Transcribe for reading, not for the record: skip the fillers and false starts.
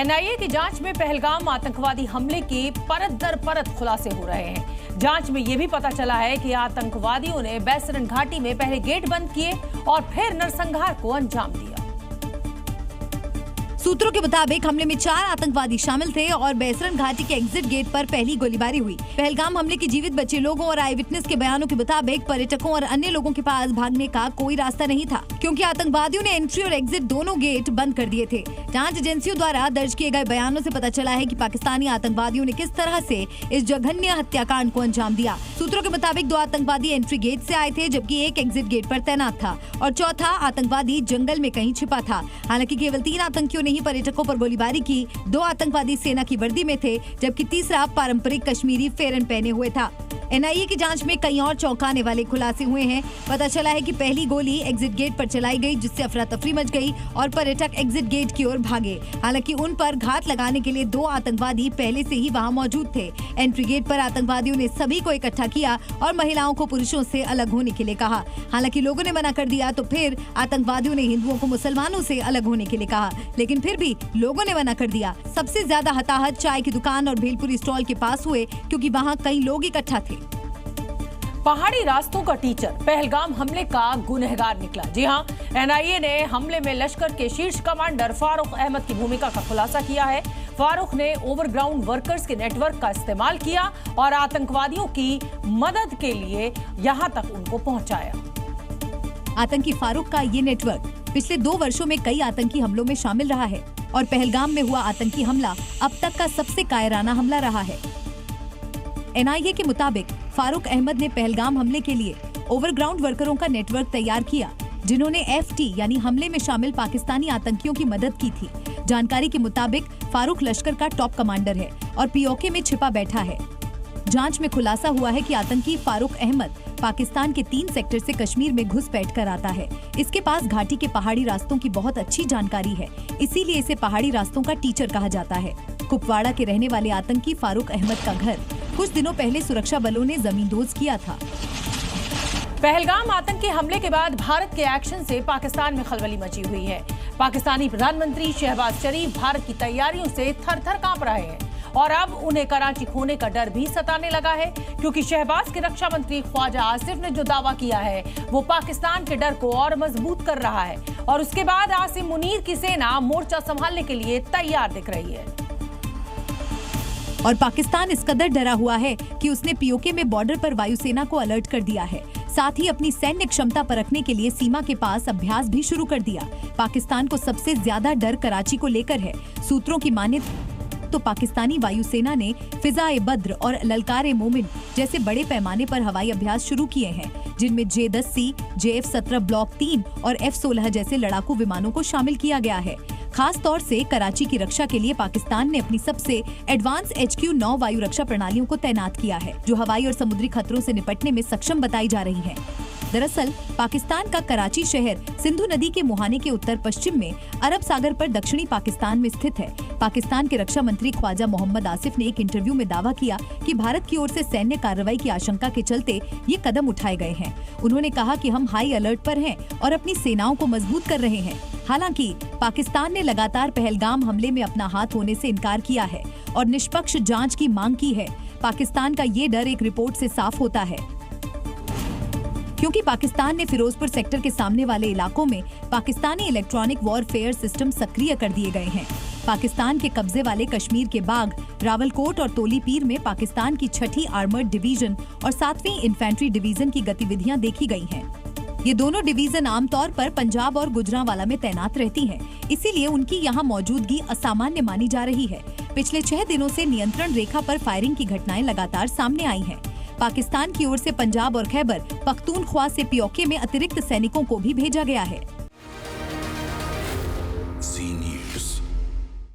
NIA की जांच में पहलगाम आतंकवादी हमले के परत दर परत खुलासे हो रहे हैं। जांच में यह भी पता चला है कि आतंकवादियों ने बैसरन घाटी में पहले गेट बंद किए और फिर नरसंहार को अंजाम दिया। सूत्रों के मुताबिक हमले में 4 आतंकवादी शामिल थे और बैसरन घाटी के एग्जिट गेट पर पहली गोलीबारी हुई। पहलगाम हमले के जीवित बचे लोगों और आई विटनेस के बयानों के मुताबिक पर्यटकों और अन्य लोगों के पास भागने का कोई रास्ता नहीं था, क्योंकि आतंकवादियों ने एंट्री और एग्जिट दोनों गेट बंद कर दिए थे। जांच एजेंसियों द्वारा दर्ज किए गए बयानों से पता चला है कि पाकिस्तानी आतंकवादियों ने किस तरह से इस जघन्य हत्याकांड को अंजाम दिया। सूत्रों के मुताबिक 2 आतंकवादी एंट्री गेट से आए थे, जबकि एक एग्जिट गेट पर तैनात था और चौथा आतंकवादी जंगल में कहीं छिपा था। हालांकि केवल 3 आतंकियों ने ही पर्यटकों पर गोलीबारी की। 2 आतंकवादी सेना की वर्दी में थे, जबकि तीसरा पारंपरिक कश्मीरी फेरन पहने हुए था। एनआईए की जांच में कई और चौंकाने वाले खुलासे हुए हैं। पता चला है कि पहली गोली एग्जिट गेट पर चलाई गई, जिससे अफरा तफरी मच गई और पर्यटक एग्जिट गेट की ओर भागे। हालांकि उन पर घात लगाने के लिए 2 आतंकवादी पहले से ही वहां मौजूद थे। एंट्री गेट पर आतंकवादियों ने सभी को इकट्ठा किया और महिलाओं को पुरुषों से अलग होने के लिए कहा। हालांकि लोगों ने मना कर दिया, तो फिर आतंकवादियों ने हिंदुओं को मुसलमानों से अलग होने के लिए कहा, लेकिन फिर भी लोगों ने मना कर दिया। सबसे ज्यादा हताहत चाय की दुकान और भेलपुरी स्टॉल के पास हुए, क्योंकि वहाँ कई लोग इकट्ठा थे। पहाड़ी रास्तों का टीचर पहलगाम हमले का गुनहगार निकला। जी हां, एनआईए ने हमले में लश्कर के शीर्ष कमांडर फारूक अहमद की भूमिका का खुलासा किया है। फारूक ने ओवरग्राउंड वर्कर्स के नेटवर्क का इस्तेमाल किया और आतंकवादियों की मदद के लिए यहां तक उनको पहुंचाया। आतंकी फारूक का ये नेटवर्क पिछले 2 वर्षों में कई आतंकी हमलों में शामिल रहा है और पहलगाम में हुआ आतंकी हमला अब तक का सबसे कायराना हमला रहा है। एनआईए के मुताबिक फारूक अहमद ने पहलगाम हमले के लिए ओवरग्राउंड वर्करों का नेटवर्क तैयार किया, जिन्होंने एफटी यानी हमले में शामिल पाकिस्तानी आतंकियों की मदद की थी। जानकारी के मुताबिक फारूक लश्कर का टॉप कमांडर है और पीओके में छिपा बैठा है। जांच में खुलासा हुआ है कि आतंकी फारूक अहमद पाकिस्तान के 3 सेक्टर से कश्मीर में घुसपैठ कर आता है। इसके पास घाटी के पहाड़ी रास्तों की बहुत अच्छी जानकारी है, इसीलिए इसे पहाड़ी रास्तों का टीचर कहा जाता है। कुपवाड़ा के रहने वाले आतंकी फारूक अहमद का घर कुछ दिनों पहले सुरक्षा बलों ने जमींदोज किया था। पहलगाम आतंकी हमले के बाद भारत के एक्शन से पाकिस्तान में खलबली मची हुई है। पाकिस्तानी प्रधानमंत्री शहबाज शरीफ भारत की तैयारियों से थर-थर कांप रहे हैं और अब उन्हें कराची खोने का डर भी सताने लगा है, क्योंकि शहबाज के रक्षा मंत्री ख्वाजा आसिफ ने जो दावा किया है वो पाकिस्तान के डर को और मजबूत कर रहा है और उसके बाद आसिम मुनीर की सेना मोर्चा संभालने के लिए तैयार दिख रही है। और पाकिस्तान इस कदर डरा हुआ है कि उसने पीओके में बॉर्डर पर वायुसेना को अलर्ट कर दिया है। साथ ही अपनी सैन्य क्षमता परखने के लिए सीमा के पास अभ्यास भी शुरू कर दिया। पाकिस्तान को सबसे ज्यादा डर कराची को लेकर है। सूत्रों की माने तो पाकिस्तानी वायुसेना ने फिजाए बद्र और ललकारे मोमिन जैसे बड़े पैमाने पर हवाई अभ्यास शुरू किए हैं, जिनमें J-10C, JF-17 ब्लॉक 3 और F-16 जैसे लड़ाकू विमानों को शामिल किया गया है। खास तौर से कराची की रक्षा के लिए पाकिस्तान ने अपनी सबसे एडवांस HQ-9 वायु रक्षा प्रणालियों को तैनात किया है, जो हवाई और समुद्री खतरों से निपटने में सक्षम बताई जा रही है। दरअसल पाकिस्तान का कराची शहर सिंधु नदी के मुहाने के उत्तर पश्चिम में अरब सागर पर दक्षिणी पाकिस्तान में स्थित है। पाकिस्तान के रक्षा मंत्री ख्वाजा मोहम्मद आसिफ ने एक इंटरव्यू में दावा किया कि भारत की ओर से सैन्य कार्रवाई की आशंका के चलते ये कदम उठाए गए हैं। उन्होंने कहा कि हम हाई अलर्ट पर हैं और अपनी सेनाओं को मजबूत कर रहे हैं। हालांकि पाकिस्तान ने लगातार पहलगाम हमले में अपना हाथ होने से इनकार किया है और निष्पक्ष जांच की मांग की है। पाकिस्तान का ये डर एक रिपोर्ट से साफ होता है, क्योंकि पाकिस्तान ने फिरोजपुर सेक्टर के सामने वाले इलाकों में पाकिस्तानी इलेक्ट्रॉनिक वॉरफेयर सिस्टम सक्रिय कर दिए गए हैं। पाकिस्तान के कब्जे वाले कश्मीर के बाग, रावलकोट और तोलीपीर में पाकिस्तान की 6ठी आर्मर्ड डिवीजन और 7वीं इन्फेंट्री डिवीजन की गतिविधियां देखी गई हैं। ये दोनों डिवीजन आमतौर पर पंजाब और गुजरांवाला में तैनात रहती हैं, इसीलिए उनकी यहाँ मौजूदगी असामान्य मानी जा रही है। पिछले 6 दिनों से नियंत्रण रेखा पर फायरिंग की घटनाएं लगातार सामने आई हैं। पाकिस्तान की ओर से पंजाब और खैबर पख्तूनख्वा से पीओके में अतिरिक्त सैनिकों को भी भेजा गया है।